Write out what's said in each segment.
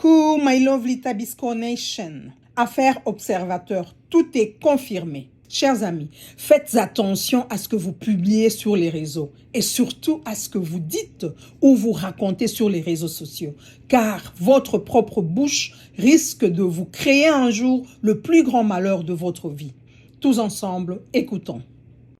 Coucou, my lovely Tabisco Nation. Affaire observateur, tout est confirmé. Chers amis, faites attention à ce que vous publiez sur les réseaux et surtout à ce que vous dites ou vous racontez sur les réseaux sociaux, car votre propre bouche risque de vous créer un jour le plus grand malheur de votre vie. Tous ensemble, écoutons.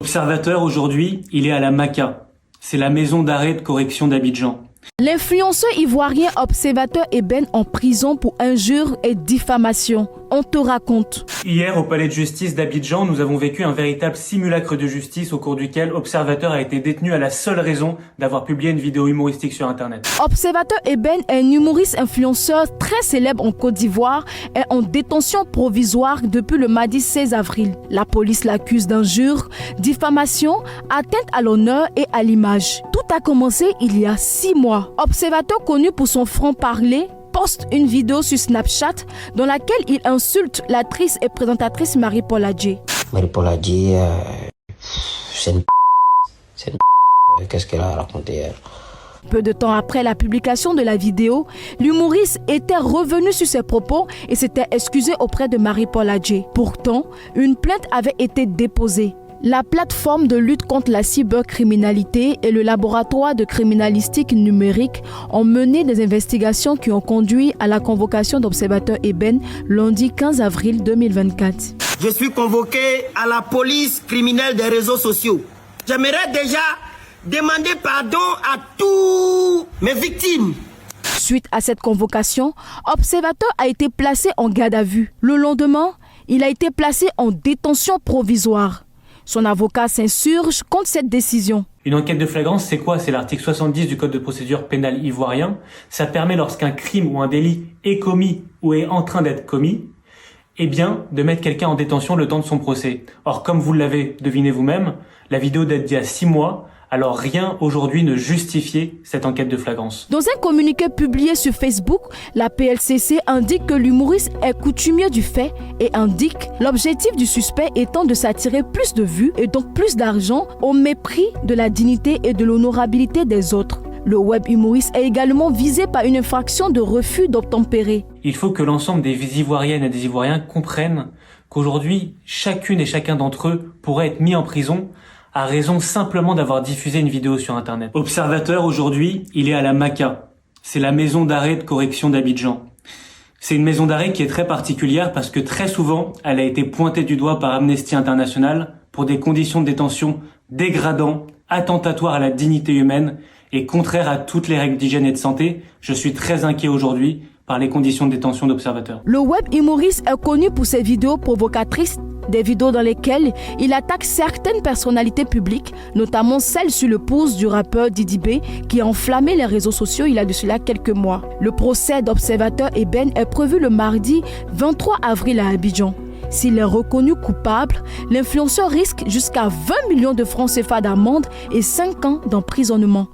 Observateur, aujourd'hui, il est à la MACA. C'est la maison d'arrêt de correction d'Abidjan. L'influenceur ivoirien Observateur Eben en prison pour injures et diffamation. On te raconte. Hier, au palais de justice d'Abidjan, nous avons vécu un véritable simulacre de justice au cours duquel Observateur a été détenu à la seule raison d'avoir publié une vidéo humoristique sur Internet. Observateur Eben, un humoriste influenceur très célèbre en Côte d'Ivoire, est en détention provisoire depuis le mardi 16 avril. La police l'accuse d'injures, diffamation, atteinte à l'honneur et à l'image. Tout a commencé il y a 6 mois. Observateur connu pour son franc-parler, poste une vidéo sur Snapchat dans laquelle il insulte l'actrice et présentatrice Marie-Paul Adjei. Marie-Paul Adjei, c'est une qu'est-ce qu'elle a raconté elle? Peu de temps après la publication de la vidéo, l'humoriste était revenu sur ses propos et s'était excusé auprès de Marie-Paul Adjei. Pourtant, une plainte avait été déposée. La plateforme de lutte contre la cybercriminalité et le laboratoire de criminalistique numérique ont mené des investigations qui ont conduit à la convocation d'Observateur Eben lundi 15 avril 2024. Je suis convoqué à la police criminelle des réseaux sociaux. J'aimerais déjà demander pardon à tous mes victimes. Suite à cette convocation, Observateur a été placé en garde à vue. Le lendemain, il a été placé en détention provisoire. Son avocat s'insurge contre cette décision. Une enquête de flagrance, c'est quoi? C'est l'article 70 du Code de procédure pénale ivoirien. Ça permet, lorsqu'un crime ou un délit est commis ou est en train d'être commis, eh bien, de mettre quelqu'un en détention le temps de son procès. Or, comme vous l'avez deviné vous-même, la vidéo date d'il y a 6 mois, alors rien aujourd'hui ne justifiait cette enquête de flagrance. Dans un communiqué publié sur Facebook, la PLCC indique que l'humoriste est coutumier du fait et indique l'objectif du suspect étant de s'attirer plus de vues et donc plus d'argent au mépris de la dignité et de l'honorabilité des autres. Le web humoriste est également visé par une infraction de refus d'obtempérer. Il faut que l'ensemble des Ivoiriennes et des Ivoiriens comprennent qu'aujourd'hui, chacune et chacun d'entre eux pourrait être mis en prison à raison simplement d'avoir diffusé une vidéo sur Internet. Observateur, aujourd'hui, il est à la MACA. C'est la maison d'arrêt de correction d'Abidjan. C'est une maison d'arrêt qui est très particulière parce que très souvent, elle a été pointée du doigt par Amnesty International pour des conditions de détention dégradantes, attentatoires à la dignité humaine et contraires à toutes les règles d'hygiène et de santé. Je suis très inquiet aujourd'hui par les conditions de détention d'Observateur. Le web humoriste est connu pour ses vidéos provocatrices, des vidéos dans lesquelles il attaque certaines personnalités publiques, notamment celle sur le pouce du rappeur Didi B qui a enflammé les réseaux sociaux il y a de cela quelques mois. Le procès d'Observateur Eben est prévu le mardi 23 avril à Abidjan. S'il est reconnu coupable, l'influenceur risque jusqu'à 20 millions de francs CFA d'amende et 5 ans d'emprisonnement.